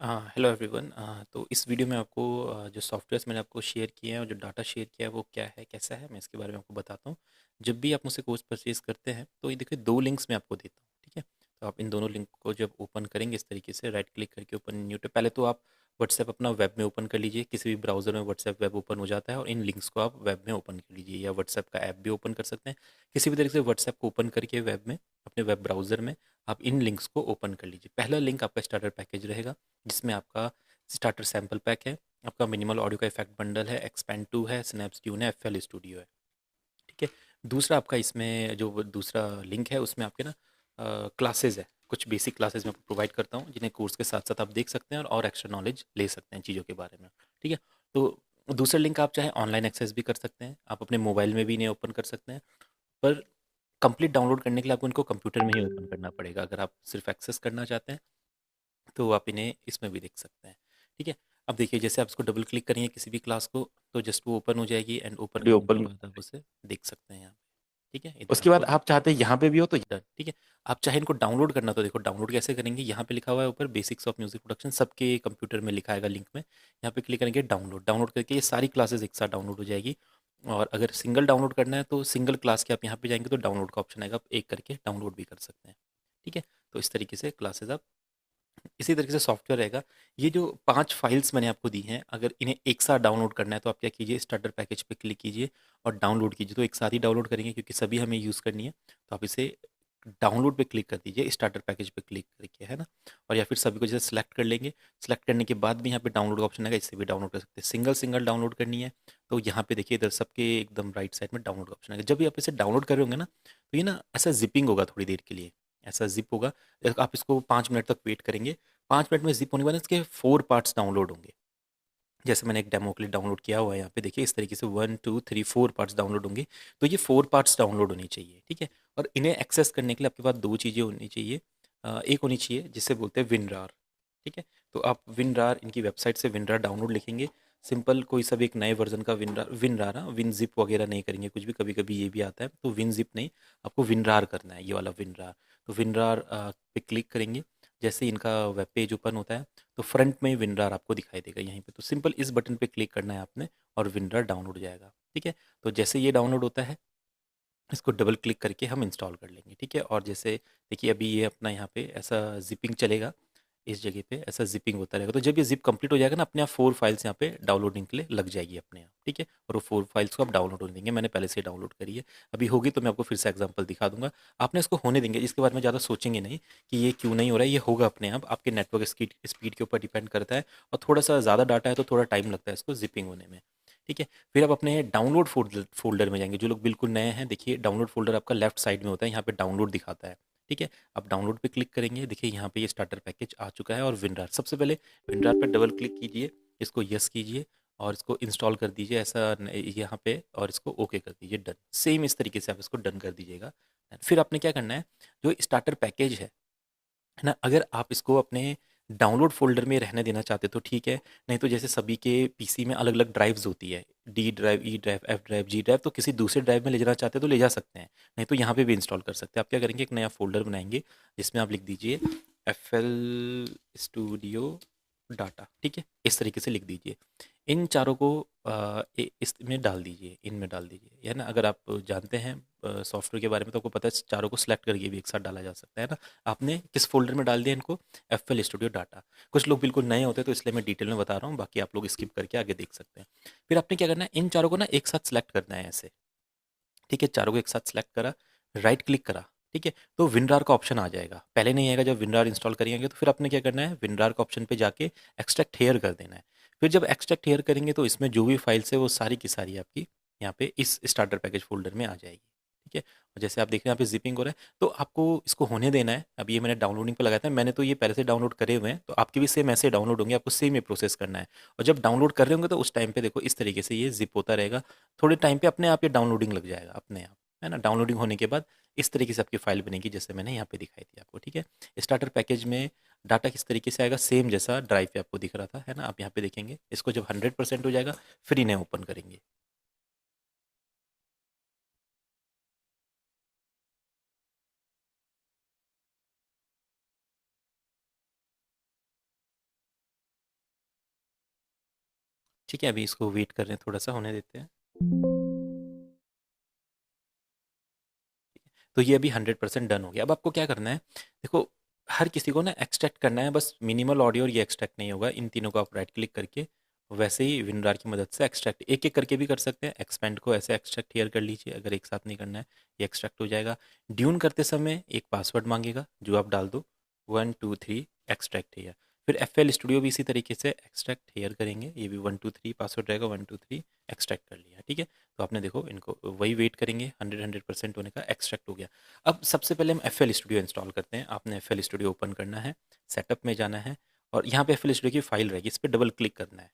Hello everyone. तो इस video में आपको जो सॉफ्टवेयर्स मैंने आपको शेयर किए हैं और जो डाटा शेयर किया है वो क्या है कैसा है मैं इसके बारे में आपको बताता हूँ। जब भी आप मुझसे कोर्स परचेज करते हैं तो ये देखिए दो लिंक्स मैं आपको देता हूँ, ठीक है। तो आप इन दोनों लिंक को जब ओपन करेंगे इस तरीके से राइट क्लिक करके ओपन न्यू टैब, पहले तो आप व्हाट्सएप अपना वेब में ओपन कर लीजिए, किसी भी ब्राउजर में व्हाट्सएप वेब ओपन हो जाता है और इन लिंक्स को आप वेब में ओपन कर लीजिए, या व्हाट्सएप का ऐप भी ओपन कर सकते हैं। किसी भी तरीके से व्हाट्सएप को ओपन करके वेब में अपने वेब ब्राउजर में आप इन लिंक्स को ओपन कर लीजिए। पहला लिंक आपका स्टार्टर पैकेज रहेगा, जिसमें आपका स्टार्टर सैम्पल पैक है, आपका मिनिमल ऑडियो का इफेक्ट बंडल है, एक्सपेंड 2 है, स्नैप्स ट्यून है, एफएल स्टूडियो है, ठीक है। दूसरा आपका इसमें जो दूसरा लिंक है उसमें आपके ना क्लासेस है, कुछ बेसिक क्लासेस मैं आपको प्रोवाइड करता हूँ जिन्हें कोर्स के साथ साथ आप देख सकते हैं और एक्स्ट्रा नॉलेज ले सकते हैं चीज़ों के बारे में, ठीक है। तो दूसरा लिंक आप चाहे ऑनलाइन एक्सेस भी कर सकते हैं, आप अपने मोबाइल में भी इन्हें ओपन कर सकते हैं, पर कंप्लीट डाउनलोड करने के लिए आपको इनको कंप्यूटर में ही ओपन करना पड़ेगा। अगर आप सिर्फ एक्सेस करना चाहते हैं तो आप इन्हें इसमें भी देख सकते हैं, ठीक है। अब देखिए जैसे आप इसको डबल क्लिक करेंगे किसी भी क्लास को तो जस्ट वो ओपन हो जाएगी, एंड ओपन करने के ओपन। बाद आप उसे देख सकते हैं यहाँ पे, ठीक है। इधर उसके बाद आपको आप चाहते हैं यहाँ पे भी हो तो डन, ठीक है। आप चाहे इनको डाउनलोड करना तो देखो डाउनलोड कैसे करेंगे, यहाँ पे लिखा हुआ है ऊपर बेसिक्स ऑफ म्यूजिक प्रोडक्शन, सबके कंप्यूटर में लिखा आएगा लिंक में। यहाँ पे क्लिक करेंगे डाउनलोड, डाउनलोड करके ये सारी क्लासेस एक साथ डाउनलोड हो जाएगी। और अगर सिंगल डाउनलोड करना है तो सिंगल क्लास के आप यहाँ पे जाएंगे तो डाउनलोड का ऑप्शन आएगा, आप एक करके डाउनलोड भी कर सकते हैं, ठीक है। तो इस तरीके से क्लासेस आप इसी तरीके से सॉफ्टवेयर रहेगा। ये जो 5 फाइल्स मैंने आपको दी हैं, अगर इन्हें एक साथ डाउनलोड करना है तो आप क्या कीजिए, स्टार्टर पैकेज पे क्लिक कीजिए और डाउनलोड कीजिए। तो एक साथ ही डाउनलोड करेंगे क्योंकि सभी हमें यूज़ करनी है। तो आप इसे डाउनलोड पे क्लिक कर दीजिए, स्टार्टर पैकेज पे क्लिक करके, है ना। और या फिर सभी को जैसे सेलेक्ट कर लेंगे, सेलेक्ट करने के बाद भी यहाँ पे डाउनलोड का ऑप्शन आएगा, इससे भी डाउनलोड कर सकते हैं। सिंगल सिंगल डाउनलोड करनी है तो यहाँ पे देखिए इधर सबके एकदम राइट साइड में डाउनलोड का ऑप्शन आएगा। जब भी आप इसे डाउनलोड कर रहे होंगे ना तो ये ना ऐसा जिपिंग होगा थोड़ी देर के लिए, ऐसा जिप होगा। आप इसको 5 मिनट तक वेट करेंगे, 5 मिनट में जिप होने के बाद इसके 4 पार्ट्स डाउनलोड होंगे। जैसे मैंने एक डेमो के लिए डाउनलोड किया हुआ है, यहाँ पे देखिए इस तरीके से 1 2 3 4 पार्ट्स डाउनलोड होंगे। तो ये 4 पार्ट्स डाउनलोड होनी चाहिए, ठीक है। और इन्हें एक्सेस करने के लिए आपके पास दो चीज़ें होनी चाहिए। एक होनी चाहिए जिसे बोलते हैं विनरार, ठीक है। तो आप विनरार, इनकी वेबसाइट से विनरार डाउनलोड लिखेंगे, सिंपल कोई सा भी एक नए वर्जन का विनरार, विनरार, हाँ, विन जिप वगैरह नहीं करेंगे कुछ भी, कभी कभी ये भी आता है तो विन जिप नहीं, आपको विनरार करना है, ये वाला विनरार। तो विनरार पे क्लिक करेंगे, जैसे इनका वेब पेज ओपन होता है तो फ्रंट में विनरार आपको दिखाई देगा यहीं पे। तो सिंपल इस बटन पे क्लिक करना है आपने और विनरार डाउनलोड हो जाएगा, ठीक है। तो जैसे ये डाउनलोड होता है इसको डबल क्लिक करके हम इंस्टॉल कर लेंगे, ठीक है। और जैसे देखिए अभी ये अपना यहाँ पे ऐसा जिपिंग चलेगा, इस जगह पे ऐसा जिपिंग होता रहेगा। तो जब ये जिप कंप्लीट हो जाएगा ना, अपने आप 4 फाइल्स यहाँ पे डाउनलोडिंग के लिए लग जाएगी अपने आप, ठीक है। और वो 4 फाइल्स को आप डाउनलोड होने देंगे, मैंने पहले से डाउनलोड करी है। अभी होगी तो मैं आपको फिर से एग्जांपल दिखा दूंगा। आपने इसको होने देंगे, इसके बारे में ज़्यादा सोचेंगे नहीं कि ये क्यों नहीं हो रहा है, ये होगा अपने आप, आपके नेटवर्क स्पीड के ऊपर डिपेंड करता है। और थोड़ा सा ज़्यादा डाटा है तो थोड़ा टाइम लगता है इसको जिपिंग होने में, ठीक है। फिर आप अपने डाउनलोड फोल्डर में जाएंगे। जो लोग बिल्कुल नए हैं देखिए डाउनलोड फोल्डर आपका लेफ्ट साइड में होता है, यहाँ पे डाउनलोड दिखाता है, ठीक है। आप डाउनलोड पे क्लिक करेंगे, देखिए यहाँ पे ये स्टार्टर पैकेज आ चुका है। और विनरार, सबसे पहले विनरार पे डबल क्लिक कीजिए, इसको यस कीजिए और इसको इंस्टॉल कर दीजिए ऐसा यहाँ पे, और इसको ओके कर दीजिए, डन। सेम इस तरीके से आप इसको डन कर दीजिएगा। फिर आपने क्या करना है, जो स्टार्टर पैकेज है ना, अगर आप इसको अपने डाउनलोड फ़ोल्डर में रहने देना चाहते तो ठीक है, नहीं तो जैसे सभी के पीसी में अलग-अलग ड्राइव्स होती है, D drive, E drive, F drive, G drive, तो किसी दूसरे ड्राइव में ले जाना चाहते हैं तो ले जा सकते हैं, नहीं तो यहाँ पे भी इंस्टॉल कर सकते हैं। आप क्या करेंगे, एक नया फ़ोल्डर बनाएँगे जिसमें आप लिख दीजिए एफएल स्टूडियो डाटा, ठीक है? इस तरीके से लिख दीजिए। इन चारों को इसमें डाल दीजिए, इनमें डाल दीजिए, है ना? अगर आप जानते हैं सॉफ्टवेयर के बारे में तो आपको पता है चारों को सेलेक्ट करके भी एक साथ डाला जा सकता है ना। आपने किस फ़ोल्डर में डाल दिया इनको, एफएल स्टूडियो डाटा। कुछ लोग बिल्कुल नए होते हैं तो इसलिए मैं डिटेल में बता रहा हूँ, बाकी आप लोग स्किप करके आगे देख सकते हैं। फिर आपने क्या करना है, इन चारों को ना एक साथ सेलेक्ट करना है ऐसे, ठीक है। चारों को एक साथ सेलेक्ट करा, राइट क्लिक करा, ठीक है। तो विनरार का ऑप्शन आ जाएगा, पहले नहीं आएगा। जब विनरार इंस्टॉल करेंगे तो फिर आपने क्या करना है, विनरार का ऑप्शन पे जाके एक्सट्रैक्ट हेयर कर देना है। फिर जब एक्सट्रैक्ट हेयर करेंगे तो इसमें जो भी फाइल्स है वो सारी की सारी आपकी यहाँ पे इस स्टार्टर पैकेज फोल्डर में आ जाएगी, ठीक है। और जैसे आप देख रहे हैं यहाँ पे जिपिंग हो रहा है तो आपको इसको होने देना है। अब ये मैंने डाउनलोडिंग पे लगाया था, मैंने तो ये पहले से डाउनलोड करे हुए हैं, तो आपके भी सेम ऐसे डाउनलोड होंगे, आपको सेम ये प्रोसेस करना है। और जब डाउनलोड कर रहे होंगे तो उस टाइम पे देखो इस तरीके से ये जिप होता रहेगा, थोड़े टाइम पे अपने आप ये डाउनलोडिंग लग जाएगा अपने आप, है ना। डाउनलोडिंग होने के बाद इस तरीके से आपकी फाइल बनेगी जैसे मैंने यहाँ पे दिखाई थी आपको, ठीक है। स्टार्टर पैकेज में डाटा किस तरीके से आएगा, सेम जैसा ड्राइव पे आपको दिख रहा था, है ना। आप यहाँ पे देखेंगे, इसको जब 100% हो जाएगा फिर इन्हें ओपन करेंगे। ठीक है, अभी इसको वेट कर रहे हैं, थोड़ा-सा होने देते हैं। तो ये अभी 100% डन हो गया। अब आपको क्या करना है, देखो हर किसी को ना एक्सट्रैक्ट करना है, बस मिनिमल ऑडियो और ये एक्सट्रैक्ट नहीं होगा। इन तीनों को आप राइट क्लिक करके वैसे ही विंडोर की मदद से एक्सट्रैक्ट एक एक करके भी कर सकते हैं। एक्सपेंड को ऐसे एक्सट्रैक्ट हियर कर लीजिए, अगर एक साथ नहीं करना है, ये एक्सट्रैक्ट हो जाएगा। ड्यून करते समय एक पासवर्ड मांगेगा जो आप डाल दो, 1 2 3 एक्सट्रैक्ट हियर। फिर FL स्टूडियो भी इसी तरीके से एक्सट्रैक्ट हेयर करेंगे, ये भी 1 2 3 पासवर्ड रहेगा, 1 2 3 एक्सट्रैक्ट कर लिया, ठीक है। तो आपने देखो इनको वही वेट करेंगे, 100% होने का, एक्सट्रैक्ट हो गया। अब सबसे पहले हम FL स्टूडियो इंस्टॉल करते हैं। आपने FL स्टूडियो ओपन करना है, सेटअप में जाना है और यहाँ पे FL स्टूडियो की फाइल रहेगी, इस पर डबल क्लिक करना है,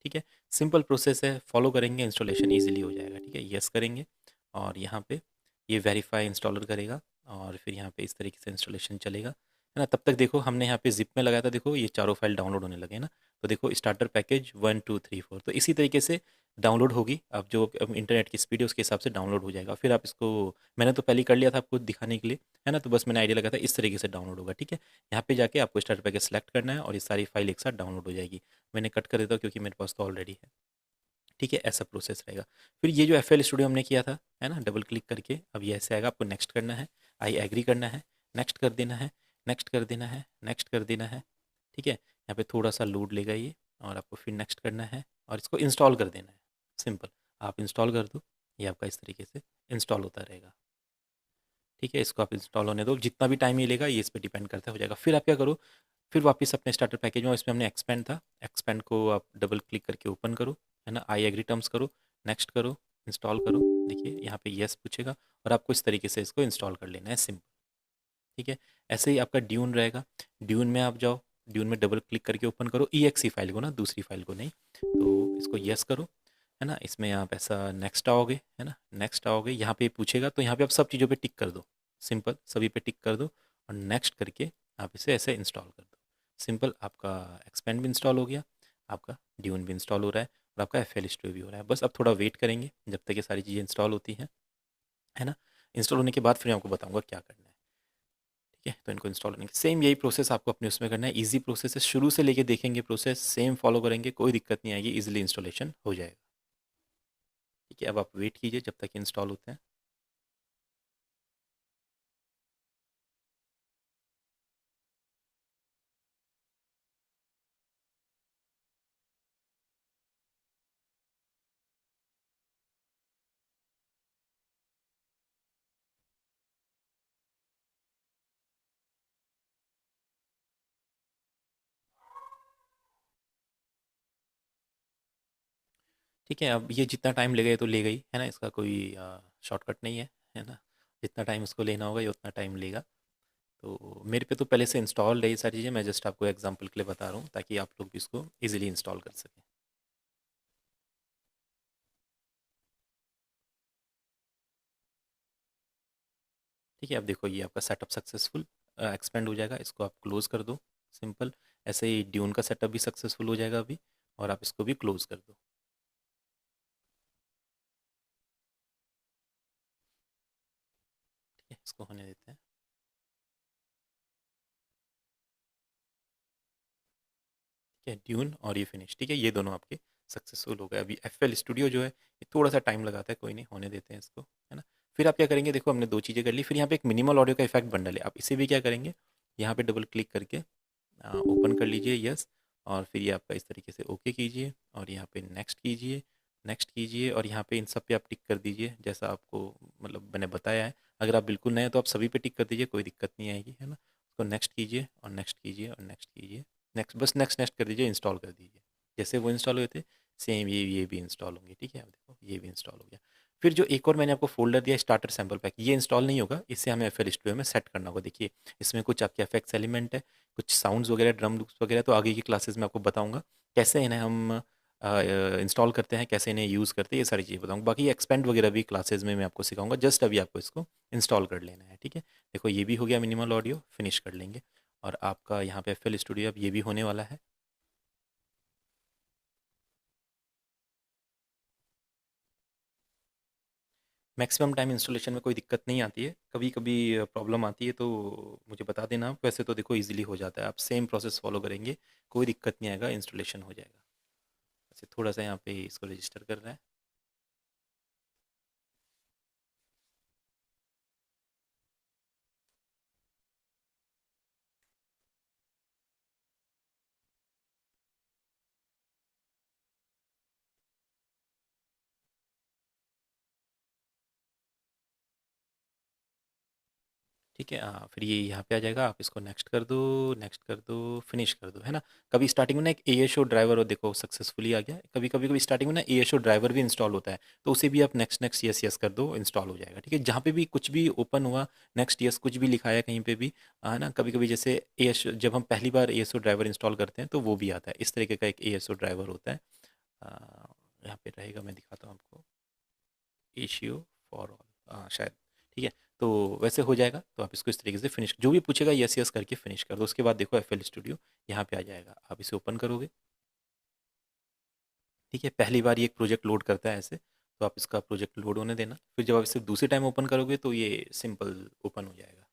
ठीक है। सिंपल प्रोसेस है, फॉलो करेंगे इंस्टॉलेशन ईजिली हो जाएगा, ठीक है। यस करेंगे और यहाँ पे ये वेरीफाई इंस्टॉलर करेगा और फिर यहाँ पे इस तरीके से इंस्टॉलेशन चलेगा, है ना। तब तक देखो हमने यहाँ पे जिप में लगाया था, देखो ये चारों फाइल डाउनलोड होने लगे ना। तो देखो स्टार्टर पैकेज 1 2 3 4, तो इसी तरीके से डाउनलोड होगी। अब जो अब इंटरनेट की स्पीड है उसके हिसाब से डाउनलोड हो जाएगा। फिर आप इसको, मैंने तो पहले ही कर लिया था आपको दिखाने के लिए, है ना, तो बस मैंने आइडिया लगाया था, इस तरीके से डाउनलोड होगा, ठीक है। यहाँ पे जाके आपको स्टार्टर पैकेज सेलेक्ट करना है और ये सारी फाइल एक साथ डाउनलोड हो जाएगी। मैंने कट कर देता हूँ क्योंकि मेरे पास तो ऑलरेडी है, ठीक है। ऐसा प्रोसेस रहेगा। फिर ये जो FL स्टूडियो हमने किया था, है ना, डबल क्लिक करके अब ये ऐसे आएगा, आपको नेक्स्ट करना है, आई एग्री करना है, नेक्स्ट कर देना है, नेक्स्ट कर देना है, नेक्स्ट कर देना है, ठीक है। यहाँ पे थोड़ा सा लोड लेगा ये और आपको फिर नेक्स्ट करना है और इसको इंस्टॉल कर देना है। सिंपल, आप इंस्टॉल कर दो, ये आपका इस तरीके से इंस्टॉल होता रहेगा, ठीक है। इसको आप इंस्टॉल होने दो, जितना भी टाइम ये लेगा ये इस पे डिपेंड करता है, हो जाएगा। फिर आप क्या करो, फिर वापस अपने स्टार्टर पैकेज में, इसमें हमने एक्सपेंड था, एक्सपेंड को आप डबल क्लिक करके ओपन करो, है ना, आई एग्री टर्म्स करो, नेक्स्ट करो, इंस्टॉल करो। देखिए यहाँ पे यस पूछेगा और आपको इस तरीके से इसको इंस्टॉल कर लेना है, सिंपल, ठीक है। ऐसे ही आपका ड्यून रहेगा, ड्यून में आप जाओ, ड्यून में डबल क्लिक करके ओपन करो EXE फाइल को ना, दूसरी फाइल को नहीं। तो इसको यस करो, है ना, इसमें आप ऐसा नेक्स्ट आओगे, है ना, नेक्स्ट आओगे, यहाँ पे पूछेगा तो यहाँ पे आप सब चीज़ों पे टिक कर दो, सिंपल सभी पे टिक कर दो और नेक्स्ट करके आप इसे ऐसे इंस्टॉल कर दो। सिंपल, आपका एक्सपेंड भी इंस्टॉल हो गया, आपका ड्यून भी इंस्टॉल हो रहा है और आपका FL स्टूडियो भी हो रहा है। बस अब थोड़ा वेट करेंगे जब तक ये सारी चीज़ें इंस्टॉल होती हैं, है ना। इंस्टॉल होने के बाद फिर मैं आपको बताऊँगा क्या करना है, ठीक है। तो इनको इंस्टॉल करने के सेम यही प्रोसेस आपको अपने उसमें करना है, ईजी प्रोसेस है, शुरू से लेके देखेंगे प्रोसेस, सेम फॉलो करेंगे, कोई दिक्कत नहीं आएगी, ईजिली इंस्टॉलेशन हो जाएगा, ठीक है। अब आप वेट कीजिए जब तक इंस्टॉल होते हैं। ठीक है, अब ये जितना टाइम लेगा ये तो लेगा ही, है ना, इसका कोई शॉर्टकट नहीं है ना। जितना टाइम उसको लेना होगा ये उतना टाइम लेगा। तो मेरे पे तो पहले से इंस्टॉल है ये सारी चीज़ें, मैं जस्ट आपको एग्जांपल के लिए बता रहा हूँ ताकि आप लोग भी इसको इजीली इंस्टॉल कर सकें। ठीक है, अब देखो ये आपका सेटअप सक्सेसफुल एक्सपेंड हो जाएगा, इसको आप क्लोज कर दो, सिंपल। ऐसे ही ड्यून का सेटअप भी सक्सेसफुल हो जाएगा अभी और आप इसको भी क्लोज कर दो, ठीक है। इसको होने देते हैं, ठीक है, ड्यून और ये फिनिश, ठीक है, ये दोनों आपके सक्सेसफुल हो गए। अभी FL स्टूडियो जो है ये थोड़ा सा टाइम लगाता है, कोई नहीं, होने देते हैं इसको, है ना। फिर आप क्या करेंगे, देखो हमने दो चीज़ें कर ली, फिर यहाँ पे एक मिनिमल ऑडियो का इफेक्ट बंडल है, आप इसे भी क्या करेंगे, यहाँ पे डबल क्लिक करके ओपन कर लीजिए, यस। और फिर ये आपका इस तरीके से ओके कीजिए और यहाँ पे नेक्स्ट कीजिए, नेक्स्ट कीजिए और यहाँ पे इन सब पे आप टिक कर दीजिए जैसा आपको मतलब मैंने बताया है। अगर आप बिल्कुल नए हैं तो आप सभी पे टिक कर दीजिए, कोई दिक्कत नहीं आएगी, है ना। उसको नेक्स्ट कीजिए और नेक्स्ट कीजिए और नेक्स्ट कीजिए, नेक्स्ट, बस नेक्स्ट नेक्स्ट कर दीजिए, इंस्टॉल कर दीजिए। जैसे वो इंस्टॉल हुए थे सेम ये भी इंस्टॉल होंगे, ठीक है। अब देखो ये भी इंस्टॉल हो गया। फिर जो एक और मैंने आपको फोल्डर दिया स्टार्टर सैम्पल पैक, ये इंस्टॉल नहीं होगा, इसे हमें FL स्टूडियो में सेट करना होगा। देखिए इसमें कुछ आपके एफेक्ट्स एलिमेंट है, कुछ साउंड्स वगैरह, ड्रम लूप्स वगैरह, तो आगे की क्लासेस में आपको बताऊंगा कैसे इन्हें हम इंस्टॉल करते हैं, कैसे इन्हें यूज़ करते हैं, ये सारी चीज़ें बताऊंगा। बाकी एक्सपेंड वगैरह भी क्लासेस में मैं आपको सिखाऊंगा, जस्ट अभी आपको इसको इंस्टॉल कर लेना है, ठीक है। देखो ये भी हो गया, मिनिमल ऑडियो फिनिश कर लेंगे और आपका यहाँ पे FL स्टूडियो अब ये भी होने वाला है। मैक्सिमम टाइम इंस्टॉलेशन में कोई दिक्कत नहीं आती है, कभी कभी प्रॉब्लम आती है तो मुझे बता देना आप, वैसे तो देखो इजीली हो जाता है, आप सेम प्रोसेस फॉलो करेंगे, कोई दिक्कत नहीं आएगा, इंस्टॉलेशन हो जाएगा। से थोड़ा सा यहाँ पे इसको रजिस्टर कर रहा है। ठीक है, फिर ये यहाँ पे आ जाएगा, आप इसको नेक्स्ट कर दो, फिनिश कर दो, है ना। कभी स्टार्टिंग में ना एक ASO ड्राइवर हो, देखो सक्सेसफुली आ गया। कभी स्टार्टिंग में ना ASO ड्राइवर भी इंस्टॉल होता है, तो उसे भी आप नेक्स्ट नेक्स्ट यस यस कर दो, इंस्टॉल हो जाएगा। ठीक है, जहाँ पे भी कुछ भी ओपन हुआ, नेक्स्ट यस कुछ भी लिखा है कहीं पे भी, है ना। कभी कभी जैसे ASO, जब हम पहली बार ASO ड्राइवर इंस्टॉल करते हैं तो वो भी आता है, इस तरीके का एक ASO ड्राइवर होता है। आ, यहाँ पे रहेगा, मैं दिखाता हूँ आपको, एशियो फॉर ऑल, शायद। ठीक है, तो वैसे हो जाएगा, तो आप इसको इस तरीके से फिनिश, जो भी पूछेगा यस यस करके फिनिश कर दो। उसके बाद देखो FL स्टूडियो यहाँ पे आ जाएगा, आप इसे ओपन करोगे। ठीक है, पहली बार ये एक प्रोजेक्ट लोड करता है ऐसे, तो आप इसका प्रोजेक्ट लोड होने देना। फिर जब आप इसे दूसरी टाइम ओपन करोगे तो ये सिंपल ओपन हो जाएगा।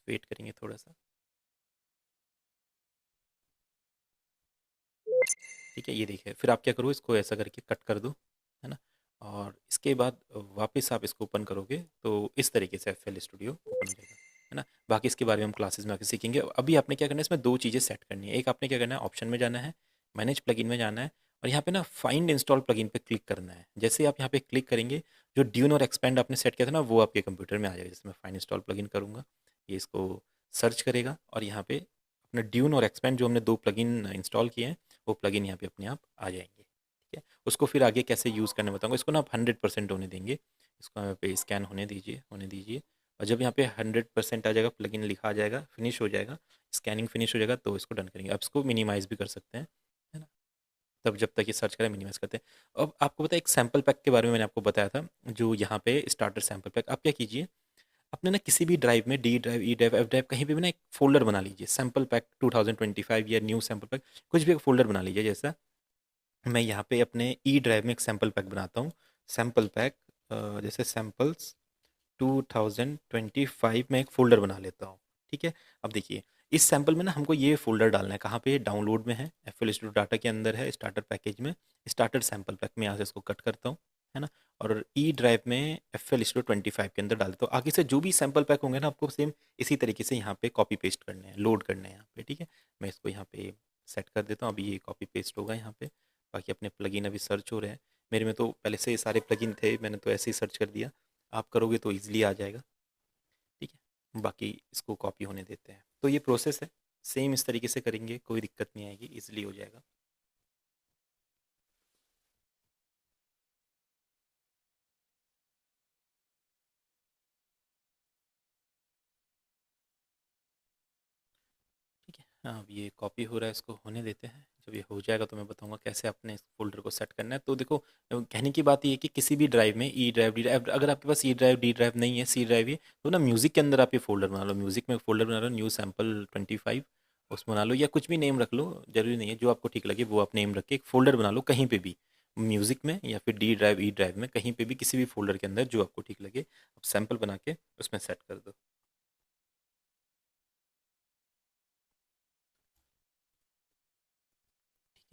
वेट करेंगे थोड़ा सा। ठीक है, ये देखिए, फिर आप क्या करो, इसको ऐसा करके कट कर दो, है ना। और इसके बाद वापस आप इसको ओपन करोगे तो इस तरीके से FL स्टूडियो ओपन हो जाएगा, है ना। बाकी इसके बारे में हम क्लासेस में आके सीखेंगे। अभी आपने क्या करना है, इसमें दो चीज़ें सेट करनी है। एक, आपने क्या करना है, ऑप्शन में जाना है, मैनेज प्लगइन में जाना है, और यहाँ पे ना फाइंड इंस्टॉल प्लगइन पे क्लिक करना है। जैसे आप यहाँ पे क्लिक करेंगे, जो ड्यून और एक्सपेंड आपने सेट किया था ना, वो आपके कंप्यूटर में आ जाएगा। जैसे मैं फाइंड इंस्टॉल प्लगइन करूँगा, ये इसको सर्च करेगा, और यहाँ पे अपना ड्यून और एक्सपेंड जो हमने दो प्लगइन इंस्टॉल किए हैं, वो प्लगइन यहाँ पे अपने आप आ जाएंगे। ठीक है, उसको फिर आगे कैसे यूज़ करने बताऊँगा। इसको ना आप 100% होने देंगे, इसको यहाँ पे स्कैन होने दीजिए। और जब यहाँ पे 100% आ जाएगा, प्लगइन लिखा आ जाएगा, फिनिश हो जाएगा, स्कैनिंग फिनिश हो जाएगा, तो इसको डन करेंगे। आप इसको मिनिमाइज़ भी कर सकते हैं, है ना। तब जब तक ये सर्च करें मिनिमाइज़ करते हैं। अब आपको पता है, एक सैम्पल पैक के बारे में मैंने आपको बताया था, जो यहाँ पे स्टार्टर सैम्पल पैक। आप क्या कीजिए, अपने ना किसी भी ड्राइव में, D drive, E drive, F drive, कहीं पे भी ना एक फ़ोल्डर बना लीजिए, सैम्पल पैक 2025 या न्यू सैम्पल पैक, कुछ भी एक फ़ोल्डर बना लीजिए। जैसा मैं यहाँ पे अपने ड्राइव में एक सैम्पल पैक बनाता हूँ, सैम्पल पैक, जैसे सैम्पल्स 2025 में एक फ़ोल्डर बना लेता हूँ। ठीक है, अब देखिए, इस सैम्पल में ना हमको ये फ़ोल्डर डालना है, कहाँ पे, डाउनलोड में है, FL स्टूडियो डाटा के अंदर है, स्टार्टर पैकेज में, स्टार्टर सैम्पल पैक में। यहाँ से इसको कट करता हूँ, है ना। और ड्राइव में FL स्टूडियो 25 के अंदर डाल देता हूँ। आगे से जो भी सैम्पल पैक होंगे ना, आपको सेम इसी तरीके से यहाँ पे कॉपी पेस्ट करने हैं, लोड करने हैं यहाँ पे। ठीक है, मैं इसको यहाँ पे सेट कर देता हूँ, अभी ये कॉपी पेस्ट होगा यहाँ पे। बाकी अपने प्लगइन अभी सर्च हो रहे हैं, मेरे में तो पहले से ही सारे प्लगइन थे, मैंने तो ऐसे ही सर्च कर दिया। आप करोगे तो ईजिली आ जाएगा। ठीक है, बाकी इसको कॉपी होने देते हैं। तो ये प्रोसेस है, सेम इस तरीके से करेंगे, कोई दिक्कत नहीं आएगी, ईजिली हो जाएगा। ठीक है, हाँ, अब ये कॉपी हो रहा है, इसको होने देते हैं। जब ये हो जाएगा तो मैं बताऊंगा कैसे अपने इस फोल्डर को सेट करना है। तो देखो, कहने की बात ये है कि किसी भी ड्राइव में, E ड्राइव, D ड्राइव, अगर आपके पास E ड्राइव, D ड्राइव नहीं है, C ड्राइव है, तो ना म्यूज़िक के अंदर आप ये फोल्डर बना लो। म्यूज़िक में फोल्डर बना लो, न्यू सैम्पल 25, उसमें बना लो, या कुछ भी नेम रख लो, जरूरी नहीं है, जो आपको ठीक लगे वो आप नेम रख के एक फ़ोल्डर बना लो, कहीं पे भी, म्यूज़िक में या फिर D ड्राइव, E ड्राइव में, कहीं पे भी, किसी भी फोल्डर के अंदर जो आपको ठीक लगे, आप सैम्पल बना के उसमें सेट कर दो।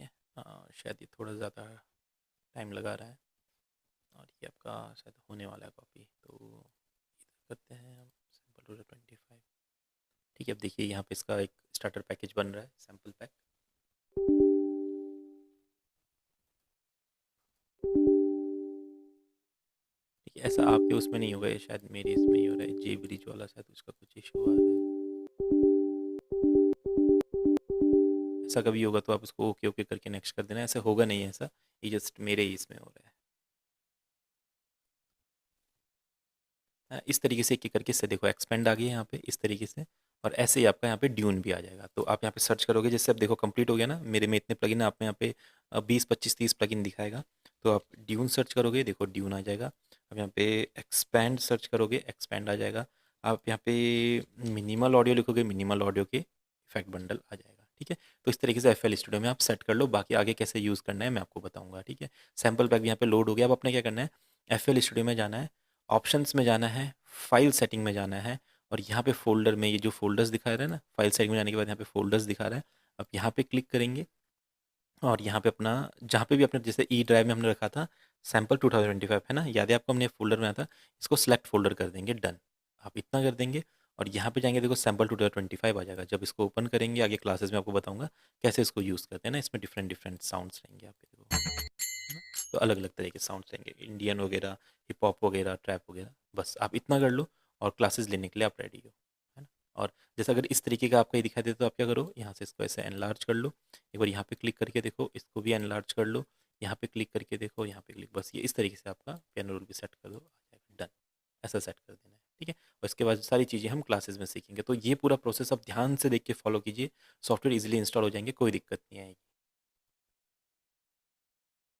ठीक है, शायद ये थोड़ा ज़्यादा टाइम लगा रहा है, और ये आपका शायद होने वाला है कॉपी, तो इधर करते हैं हम, सैम्पल 25। ठीक है, अब देखिए यहाँ पे इसका एक स्टार्टर पैकेज बन रहा है, सैम्पल पैक। ठीक है, ऐसा आपके उसमें नहीं होगा, ये शायद मेरे इसमें ही हो रहा है, जे ब्रिज वाला, शायद उसका कुछ इशू आ रहा है। ऐसा कभी होगा तो आप उसको ओके ओके करके नेक्स्ट कर देना, ऐसा होगा नहीं है ऐसा, ये जस्ट मेरे ही इसमें हो रहा है। इस तरीके से एक एक करके, इससे देखो एक्सपेंड आ गया यहाँ पे इस तरीके से, और ऐसे ही आपका यहाँ पे ड्यून भी आ जाएगा। तो आप यहाँ पे सर्च करोगे, जैसे अब देखो कंप्लीट हो गया ना, मेरे में इतने प्लगइन है, आप में यहाँ पे 20 25 30 प्लगइन दिखाएगा। तो आप ड्यून सर्च करोगे, देखो ड्यून आ जाएगा। अब यहाँ पे एक्सपैंड सर्च करोगे, एक्सपैंड आ जाएगा। आप यहाँ पे मिनिमल ऑडियो लिखोगे, मिनिमल ऑडियो के इफेक्ट बंडल आ जाएगा। ठीक है, तो इस तरीके से FL स्टूडियो में आप सेट कर लो। बाकी आगे कैसे यूज़ करना है मैं आपको बताऊंगा। ठीक है, सैम्पल पैक भी यहाँ पे लोड हो गया। अब आपने क्या करना है, FL स्टूडियो में जाना है, ऑप्शंस में जाना है, फाइल सेटिंग में जाना है, और यहाँ पे फ़ोल्डर में ये जो फ़ोल्डर्स दिखा रहा है ना, फाइल साइड में जाने के बाद यहाँ पे फ़ोल्डर्स दिखा रहा है। अब यहाँ पे क्लिक करेंगे और यहाँ पे अपना जहाँ पे भी अपने जैसे ई ड्राइव में हमने रखा था सैम्पल 2025 है ना, याद है आपको, हमने फ़ोल्डर बनाया था, इसको सेलेक्ट फ़ोल्डर कर देंगे, डन। आप इतना कर देंगे और यहाँ पे जाएँगे, देखो सैम्पल 2025 आ जाएगा। जब इसको ओपन करेंगे आगे क्लासेस में आपको बताऊँगा कैसे इसको यूज़ करते हैं ना, इसमें डिफरेंट डिफरेंट साउंड्स रहेंगे यहाँ पे देखो, है ना? तो अलग-अलग तरह के साउंड्स रहेंगे, इंडियन वगैरह, हिप हॉप वगैरह, ट्रैप वगैरह। बस आप इतना कर लो और क्लासेस लेने के लिए आप रेडी हो, है ना? और जैसे अगर इस तरीके का आपको ये दिखाई देता तो आप क्या करो, यहाँ से इसको ऐसे एनलार्ज कर लो, एक बार यहाँ पे क्लिक करके देखो, इसको भी एनलार्ज कर लो, यहाँ पे क्लिक करके देखो, यहाँ पे क्लिक, बस ये इस तरीके से आपका पियानो रोल भी सेट कर दो, आ जाएगा, डन। ऐसा सेट कर देना है, ठीक है? और इसके बाद सारी चीज़ें हम क्लासेस में सीखेंगे। तो ये पूरा प्रोसेस आप ध्यान से देख के फॉलो कीजिए, सॉफ्टवेयर ईज़िली इंस्टॉल हो जाएँगे, कोई दिक्कत नहीं आएगी।